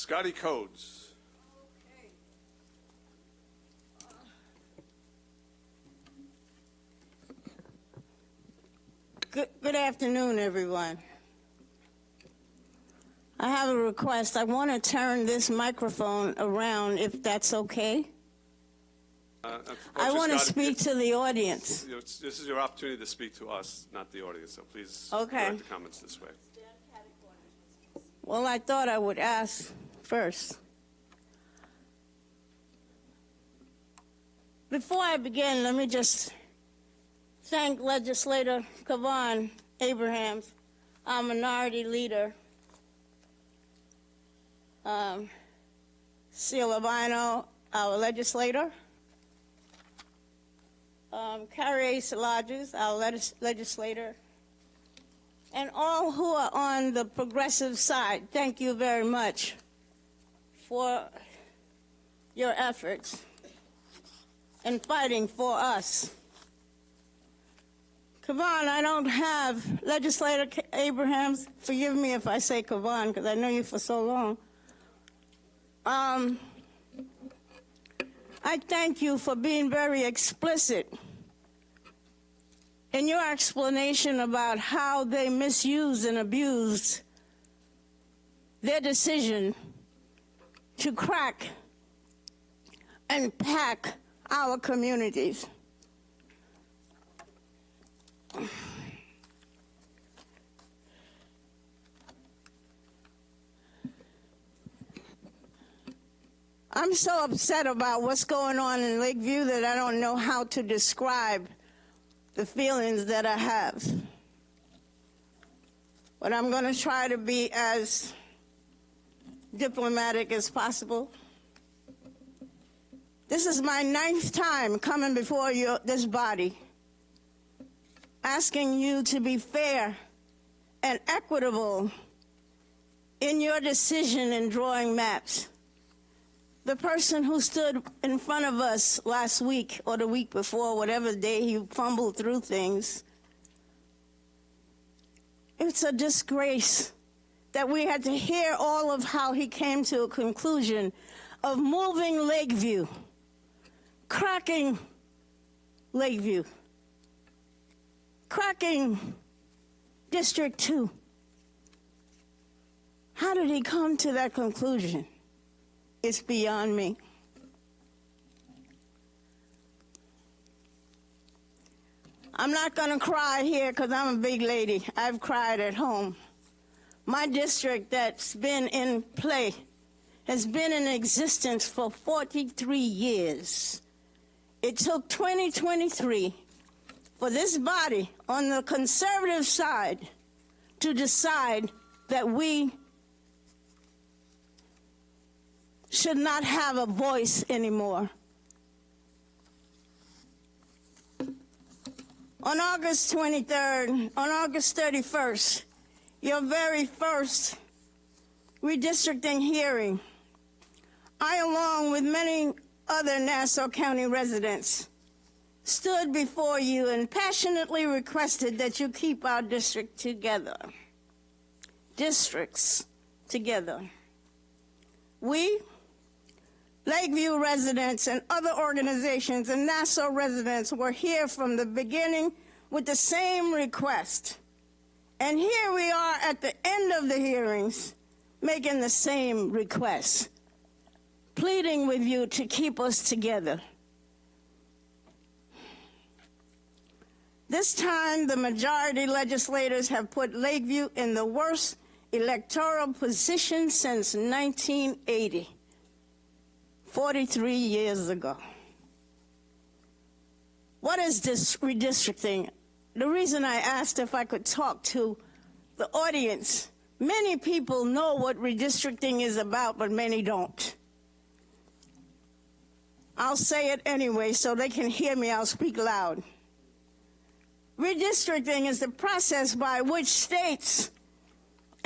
Scottie Coads. Good afternoon, everyone. I have a request. I want to turn this microphone around, if that's okay. I want to speak to the audience. This is your opportunity to speak to us, not the audience, so please direct the comments this way. Well, I thought I would ask first. Before I begin, let me just thank Legislator Kavan Abrahams, our minority leader, Silabino, our legislator, Carrie Salages, our legislator, and all who are on the progressive side. Thank you very much for your efforts in fighting for us. Kavan, I don't have Legislator Abrahams. Forgive me if I say Kavan, because I know you for so long. I thank you for being very explicit in your explanation about how they misused and abused their decision to crack and pack our communities. I'm so upset about what's going on in Lakeview that I don't know how to describe the feelings that I have. But I'm going to try to be as diplomatic as possible. This is my 9th time coming before this body, asking you to be fair and equitable in your decision in drawing maps. The person who stood in front of us last week or the week before, whatever day he fumbled through things, it's a disgrace that we had to hear all of how he came to a conclusion of moving Lakeview, cracking Lakeview, cracking District 2. How did he come to that conclusion? It's beyond me. I'm not going to cry here because I'm a big lady. I've cried at home. My district that's been in play has been in existence for 43 years. It took 2023 for this body on the conservative side to decide that we should not have a voice anymore. On August 23rd, on August 31st, your very first redistricting hearing, I, along with many other Nassau County residents, stood before you and passionately requested that you keep our districts together. We, Lakeview residents and other organizations and Nassau residents were here from the beginning with the same request. And here we are at the end of the hearings making the same request, pleading with you to keep us together. This time, the majority legislators have put Lakeview in the worst electoral position since 1980. 43 years ago. What is this redistricting? The reason I asked if I could talk to the audience, many people know what redistricting is about, but many don't. I'll say it anyway so they can hear me. I'll speak loud. Redistricting is the process by which states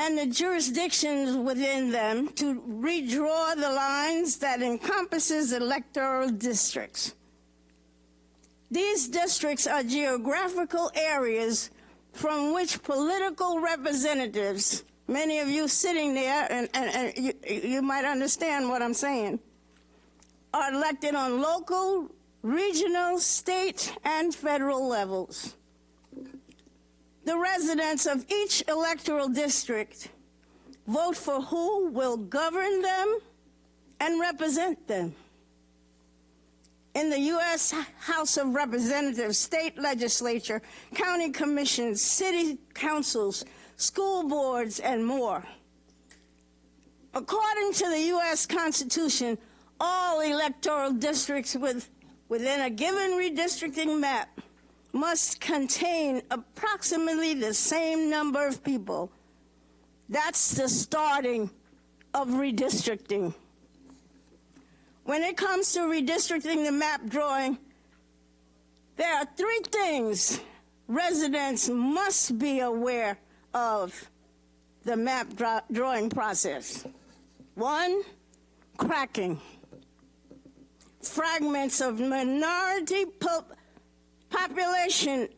and the jurisdictions within them to redraw the lines that encompasses electoral districts. These districts are geographical areas from which political representatives many of you sitting there, and you might understand what I'm saying, are elected on local, regional, state, and federal levels. The residents of each electoral district vote for who will govern them and represent them. In the U.S. House of Representatives, state legislature, county commissions, city councils, school boards, and more. According to the U.S. Constitution, all electoral districts within a given redistricting map must contain approximately the same number of people. That's the starting of redistricting. When it comes to redistricting the map drawing, there are three things residents must be aware of the map drawing process. One, cracking. Fragments of minority population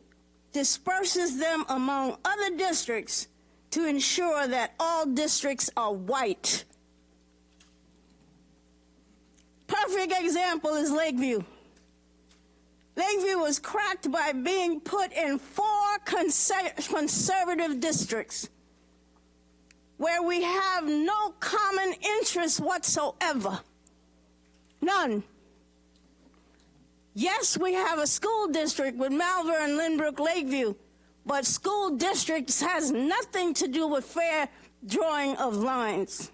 disperses them among other districts to ensure that all districts are white. Perfect example is Lakeview. Lakeview was cracked by being put in 4 conservative districts where we have no common interest whatsoever. None. Yes, we have a school district with Malvern, Lynbrook, Lakeview, but school districts has nothing to do with fair drawing of lines.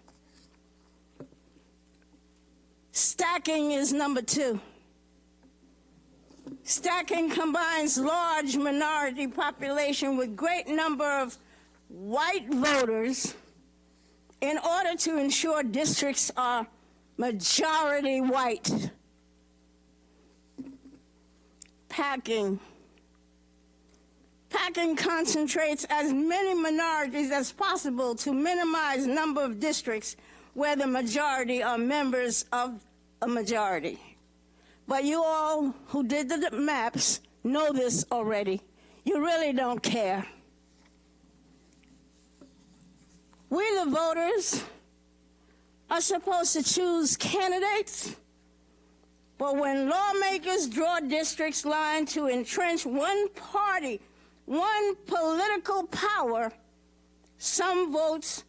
Stacking is number 2. Stacking combines large minority population with great number of white voters in order to ensure districts are majority white. Packing. Packing concentrates as many minorities as possible to minimize number of districts where the majority are members of a majority. But you all who did the maps know this already. You really don't care. We, the voters, are supposed to choose candidates, but when lawmakers draw districts line to entrench one party, one political power, some votes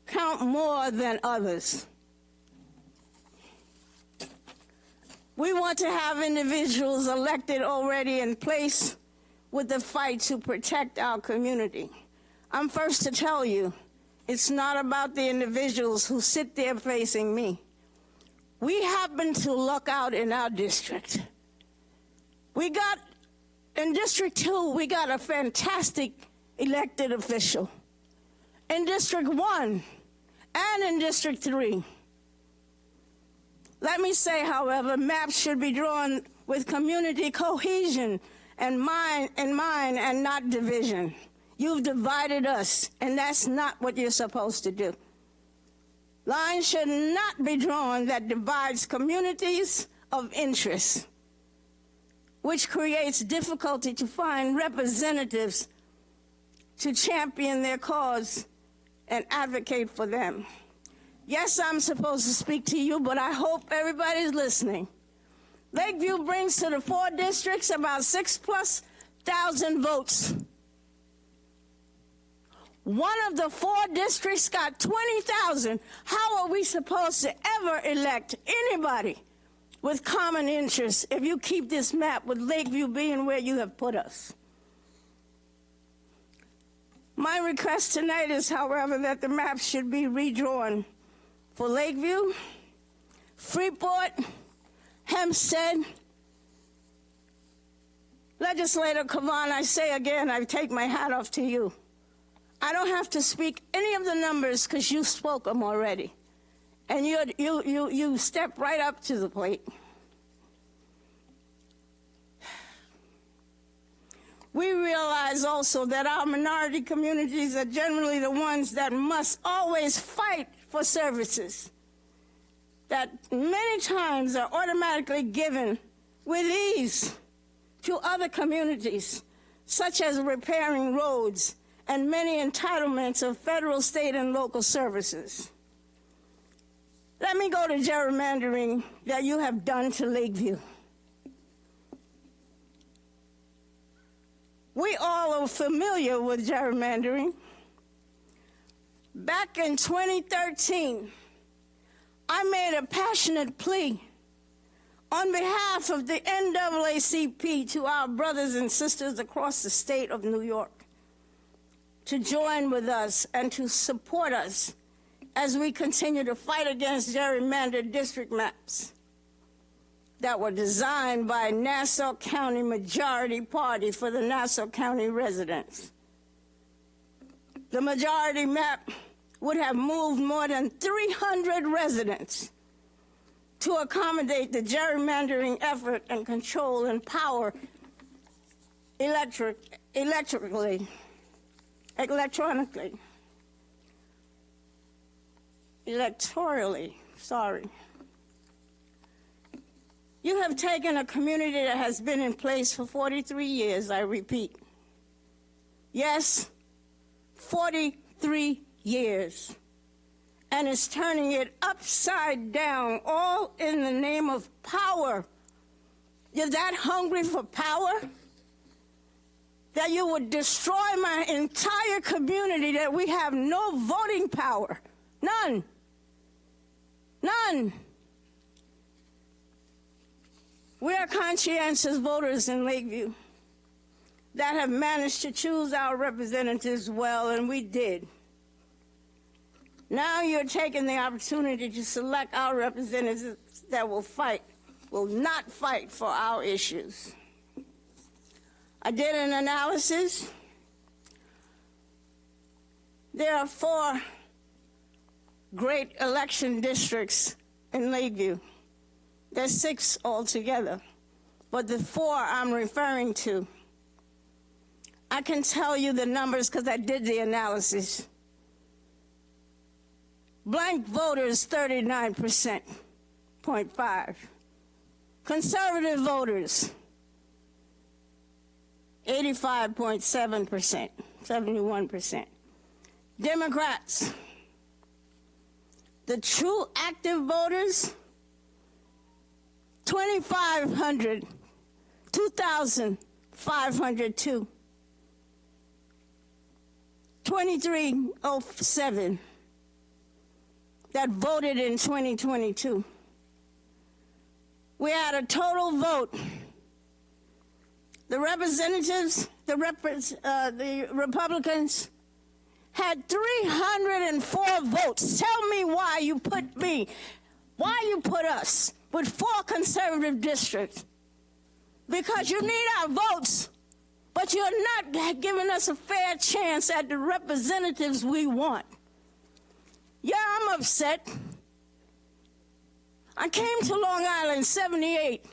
count more than others. We want to have individuals elected already in place with the fight to protect our community. I'm first to tell you, it's not about the individuals who sit there facing me. We happen to luck out in our district. In District 2, we got a fantastic elected official. In District 1 and in District 3. Let me say, however, maps should be drawn with community cohesion and mind and not division. You've divided us, and that's not what you're supposed to do. Lines should not be drawn that divides communities of interest, which creates difficulty to find representatives to champion their cause and advocate for them. Yes, I'm supposed to speak to you, but I hope everybody's listening. Lakeview brings to the 4 districts about 6,000+ votes. One of the 4 districts got 20,000. How are we supposed to ever elect anybody with common interests if you keep this map with Lakeview being where you have put us? My request tonight is, however, that the map should be redrawn for Lakeview, Freeport, Hempstead. Legislator Cavan, I say again, I take my hat off to you. I don't have to speak any of the numbers because you spoke them already. And you step right up to the plate. We realize also that our minority communities are generally the ones that must always fight for services that many times are automatically given with ease to other communities, such as repairing roads and many entitlements of federal, state, and local services. Let me go to gerrymandering that you have done to Lakeview. We all are familiar with gerrymandering. Back in 2013, I made a passionate plea on behalf of the NAACP to our brothers and sisters across the state of New York to join with us and to support us as we continue to fight against gerrymandered district maps that were designed by Nassau County majority party for the Nassau County residents. The majority map would have moved more than 300 residents to accommodate the gerrymandering effort and control and power electronically. Electorally, sorry. You have taken a community that has been in place for 43 years, I repeat. Yes, 43 years. And is turning it upside down, all in the name of power. You're that hungry for power that you would destroy my entire community, that we have no voting power. None. None. We are conscientious voters in Lakeview that have managed to choose our representatives well, and we did. Now you're taking the opportunity to select our representatives that will not fight for our issues. I did an analysis. There are 4 great election districts in Lakeview. There's 6 altogether, but the 4 I'm referring to, I can tell you the numbers because I did the analysis. Blank voters, 39.5. Conservative voters, 85.7%, 71%. Democrats, the true active voters, 2,502. 2307 that voted in 2022. We had a total vote. The representatives, the Republicans, had 304 votes. Tell me why you put us with 4 conservative districts. Because you need our votes, but you're not giving us a fair chance at the representatives we want. Yeah, I'm upset. I came to Long Island in '78,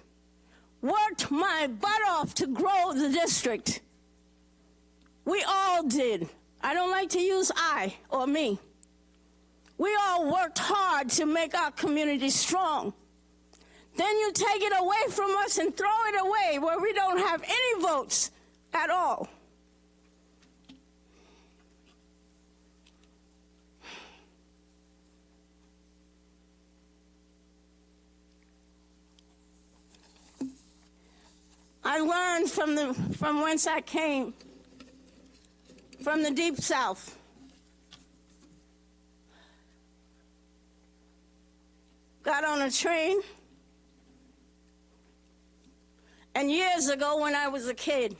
worked my butt off to grow the district. We all did. I don't like to use I or me. We all worked hard to make our community strong. Then you take it away from us and throw it away where we don't have any votes at all. I learned from whence I came, from the Deep South. Got on a train, and years ago when I was a kid,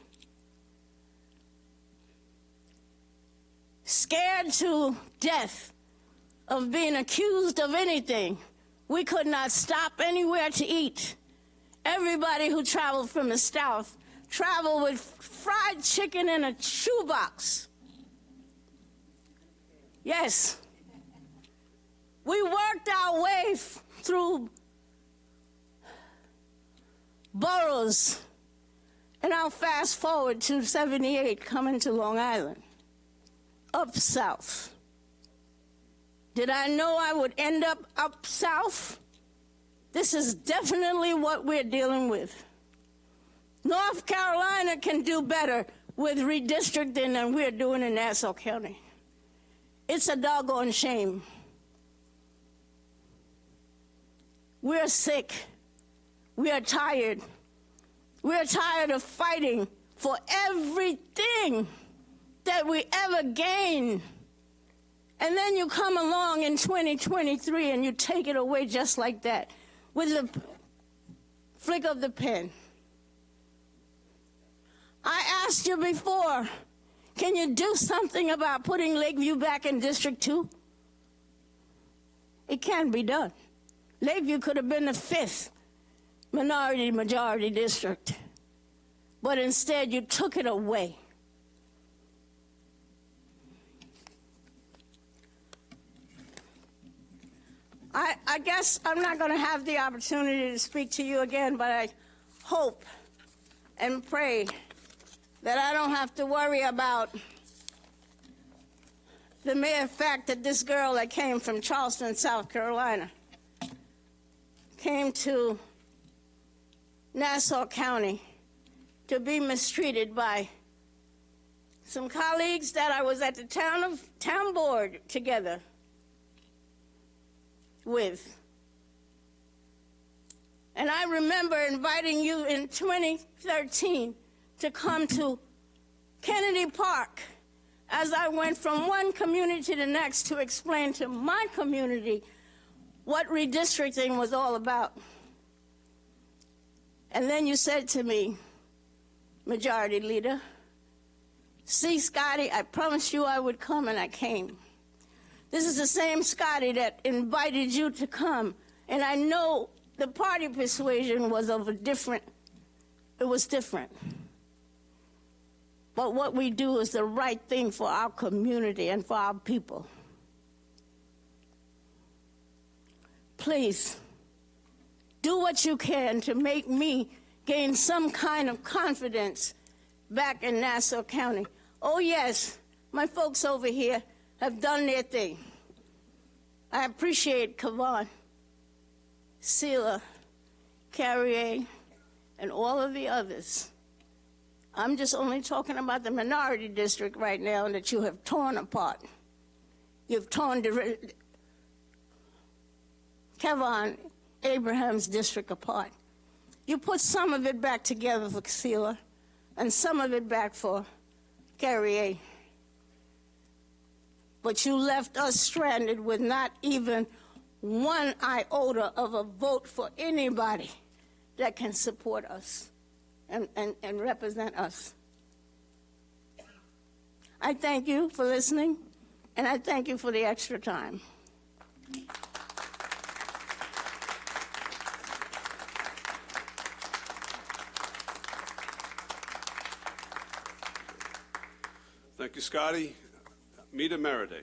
scared to death of being accused of anything, we could not stop anywhere to eat. Everybody who traveled from the South traveled with fried chicken in a shoebox. Yes. We worked our way through boroughs, and I'll fast forward to '78, coming to Long Island, up south. Did I know I would end up south? This is definitely what we're dealing with. North Carolina can do better. with redistricting than we're doing in Nassau County. It's a doggone shame. We're sick. We are tired. We are tired of fighting for everything that we ever gain. And then you come along in 2023 and you take it away just like that with the flick of the pen. I asked you before, can you do something about putting Lakeview back in District 2? It can be done. Lakeview could have been the 5th majority district, but instead you took it away. I guess I'm not going to have the opportunity to speak to you again, but I hope and pray that I don't have to worry about the mere fact that this girl that came from Charleston, South Carolina, came to Nassau County to be mistreated by some colleagues that I was at the town board together with. And I remember inviting you in 2013 to come to Kennedy Park as I went from one community to the next to explain to my community what redistricting was all about. And then you said to me, Majority Leader, see, Scottie, I promised you I would come, and I came. This is the same Scottie that invited you to come, and I know the party persuasion was of a different, it was different. But what we do is the right thing for our community and for our people. Please, do what you can to make me gain some kind of confidence back in Nassau County. Oh, yes, my folks over here have done their thing. I appreciate Kavon, Sela, Carrier, and all of the others. I'm just only talking about the minority district right now that you have torn apart. You've torn Kevon Abraham's district apart. You put some of it back together for Sela and some of it back for Carrier. But you left us stranded with not even one iota of a vote for anybody that can support us and represent us. I thank you for listening, and I thank you for the extra time. Thank you, Scottie. Mida Meraday.